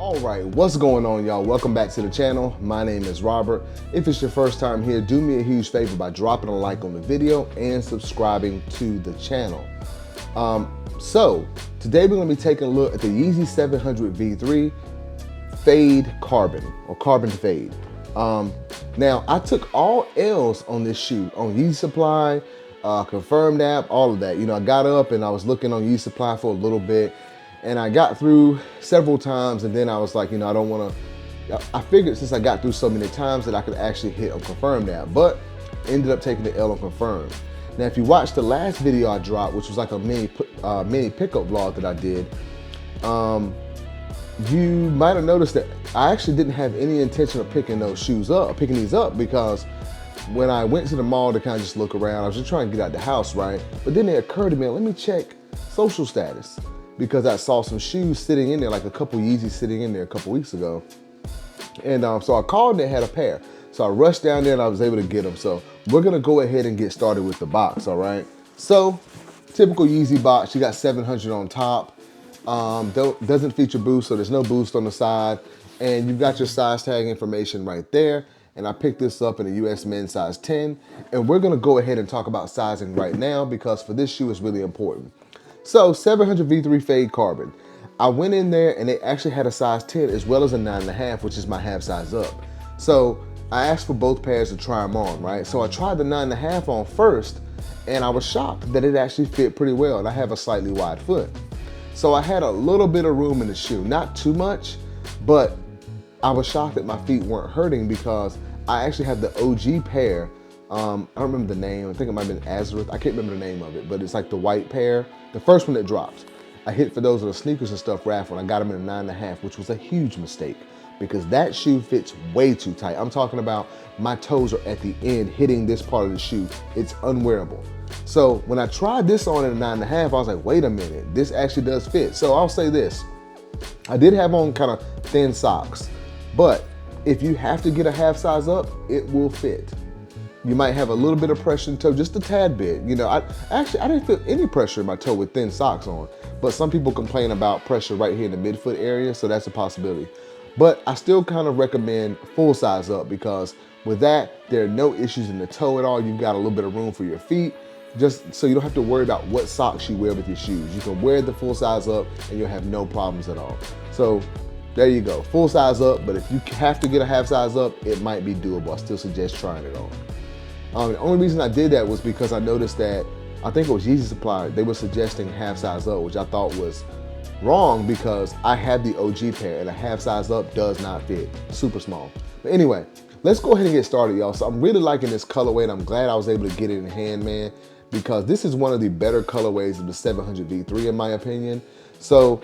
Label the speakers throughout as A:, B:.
A: Alright, what's going on, y'all? Welcome back to the channel. My name is Robert. If it's your first time here, do me a huge favor by dropping a like on the video and subscribing to the channel. So today we're going to be taking a look at the Yeezy 700 V3 Fade Carbon, or Carbon Fade. Now I took all L's on this shoe, on Yeezy Supply, Confirmed app, all of that. You know, I got up and I was looking on Yeezy Supply for a little bit, and I got through several times, and then I was like, you know, I don't want to, I figured since I got through so many times that I could actually hit on Confirmed app, but ended up taking the L on Confirmed. Now, if you watched the last video I dropped, which was like a mini pickup vlog that I did, you might have noticed that I actually didn't have any intention of picking these up, because when I went to the mall to kind of just look around, I was just trying to get out the house, right? But then it occurred to me, let me check social status, because I saw some shoes sitting in there, like a couple Yeezys sitting in there a couple weeks ago. And so I called and they had a pair. So I rushed down there and I was able to get them. So we're gonna go ahead and get started with the box, all right? So, typical Yeezy box, you got 700 on top. Doesn't feature boost, so there's no boost on the side. And you've got your size tag information right there. And I picked this up in a US men's size 10. And we're gonna go ahead and talk about sizing right now, because for this shoe it's really important. So 700 V3 Fade Carbon. I went in there and they actually had a size 10 as well as a 9.5, which is my half size up. So I asked for both pairs to try them on, right? So I tried the 9.5 on first, and I was shocked that it actually fit pretty well, and I have a slightly wide foot. So I had a little bit of room in the shoe, not too much, but I was shocked that my feet weren't hurting, because I actually have the OG pair. I don't remember the name. I think it might have been Azureth. I can't remember the name of it, but it's like the white pair, the first one that dropped. I hit for those of the sneakers and stuff raffle, and I got them in a 9.5, which was a huge mistake, because that shoe fits way too tight. I'm talking about my toes are at the end hitting this part of the shoe. It's unwearable. So when I tried this on in a 9.5, I was like, wait a minute, this actually does fit. So I'll say this, I did have on kind of thin socks, but if you have to get a half size up, it will fit. You might have a little bit of pressure in toe, just a tad bit. You know, I didn't feel any pressure in my toe with thin socks on, but some people complain about pressure right here in the midfoot area, so that's a possibility. But I still kind of recommend full size up, because with that, there are no issues in the toe at all. You've got a little bit of room for your feet, just so you don't have to worry about what socks you wear with your shoes. You can wear the full size up and you'll have no problems at all. So there you go, full size up, but if you have to get a half size up, it might be doable. I still suggest trying it on. The only reason I did that was because I noticed that, I think it was Yeezy Supply, they were suggesting half size up, which I thought was wrong, because I had the OG pair and a half size up does not fit, super small. But anyway, let's go ahead and get started, y'all. So I'm really liking this colorway, and I'm glad I was able to get it in hand, man, because this is one of the better colorways of the 700 V3 in my opinion. So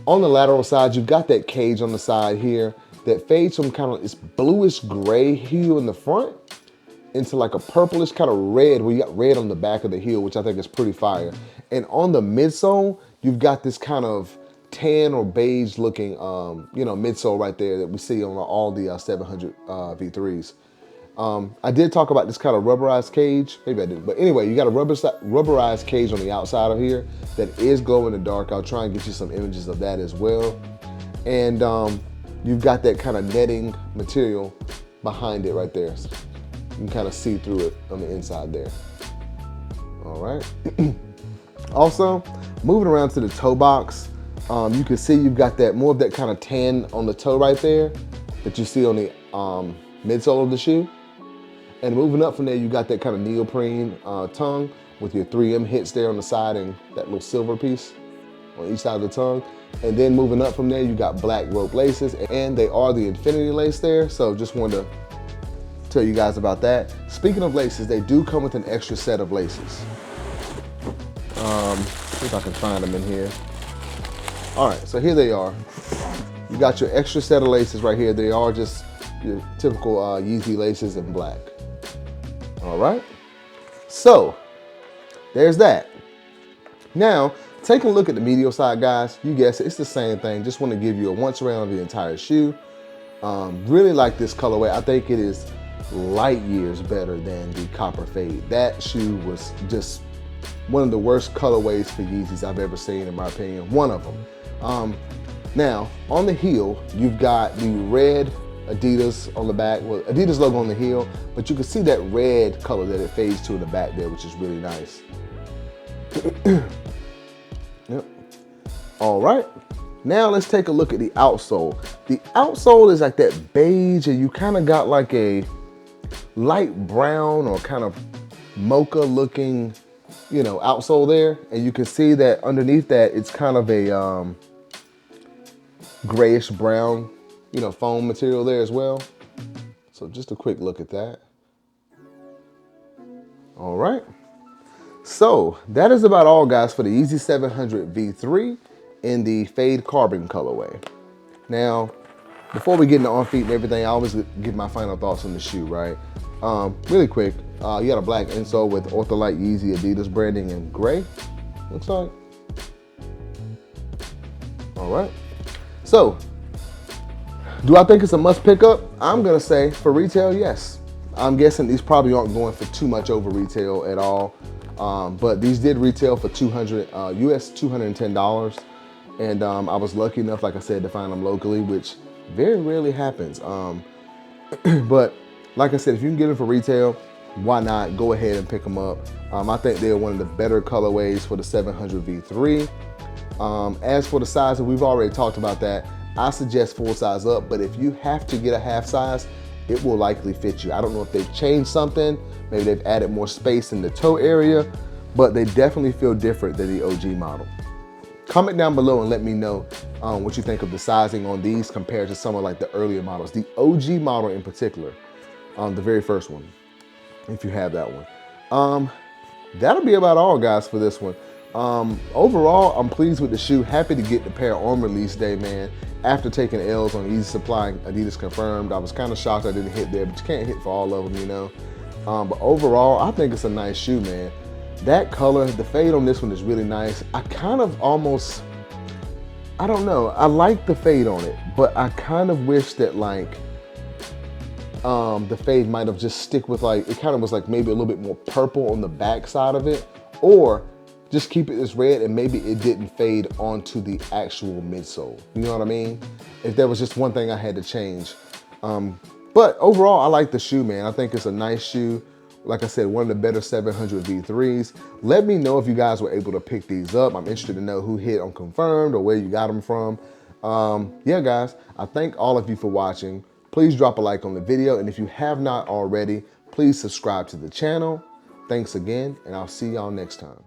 A: on the lateral side, you've got that cage on the side here that fades from kind of this bluish gray hue in the front into like a purplish kind of red, where you got red on the back of the heel, which I think is pretty fire. And on the midsole, you've got this kind of tan or beige looking, you know, midsole right there that we see on all the 700 V3s. I did talk about this kind of rubberized cage, maybe I didn't, but anyway, you got a rubberized cage on the outside of here that is glow in the dark. I'll try and get you some images of that as well. And you've got that kind of netting material behind it right there. So you can kind of see through it on the inside there. All right. Also, moving around to the toe box, you can see you've got that more of that kind of tan on the toe right there that you see on the midsole of the shoe. And moving up from there, you got that kind of neoprene tongue with your 3M hits there on the side and that little silver piece. on each side of the tongue. And then moving up from there, you got black rope laces, and they are the infinity lace there. So just wanted to tell you guys about that. Speaking of laces, they do come with an extra set of laces. See if I can find them in here. All right, so here they are. You got your extra set of laces right here. They are just your typical Yeezy laces in black. All right, so there's that. Now, taking a look at the medial side, guys, you guessed it, it's the same thing. Just want to give you a once around of the entire shoe. Really like this colorway. I think it is light years better than the copper fade. That shoe was just one of the worst colorways for Yeezys I've ever seen, in my opinion. One of them. Now, on the heel, you've got the red adidas on the back, well, adidas logo on the heel, but you can see that red color that it fades to in the back there, which is really nice. Yep. All right, now let's take a look at the outsole. The outsole is like that beige, and you kind of got like a light brown or kind of mocha looking, you know, outsole there. And you can see that underneath that, it's kind of a grayish brown, you know, foam material there as well. So just a quick look at that. All right. So that is about all, guys, for the Yeezy 700 V3 in the fade carbon colorway. Now, before we get into on feet and everything, I always give my final thoughts on the shoe, right? Really quick, you got a black insole with Ultralight Yeezy Adidas branding in gray, looks like. All right. So, do I think it's a must pick up? I'm gonna say for retail, yes. I'm guessing these probably aren't going for too much over retail at all. But these did retail for US $210. And I was lucky enough, like I said, to find them locally, which very rarely happens. But like I said, if you can get them for retail, why not go ahead and pick them up? I think they're one of the better colorways for the 700 V3. As for the size, we've already talked about that. I suggest full size up, but if you have to get a half size, it will likely fit you. I don't know if they've changed something. Maybe they've added more space in the toe area, but they definitely feel different than the OG model. Comment down below and let me know what you think of the sizing on these compared to some of like the earlier models. The OG model in particular, the very first one, if you have that one. That'll be about all, guys, for this one. Overall, I'm pleased with the shoe. Happy to get the pair on release day, man. After taking L's on Yeezy Supply, Adidas Confirmed, I was kind of shocked I didn't hit there, but you can't hit for all of them, you know. But overall, I think it's a nice shoe, man. That color, the fade on this one is really nice. I kind of almost, I don't know, I like the fade on it, but I kind of wish that like, the fade might have just stick with like, it kind of was like maybe a little bit more purple on the back side of it, or just keep it as red and maybe it didn't fade onto the actual midsole. You know what I mean? If there was just one thing I had to change. But overall, I like the shoe, man. I think it's a nice shoe. Like I said, one of the better 700 V3s. Let me know if you guys were able to pick these up. I'm interested to know who hit on Confirmed or where you got them from. Yeah, guys, I thank all of you for watching. Please drop a like on the video. And if you have not already, please subscribe to the channel. Thanks again, and I'll see y'all next time.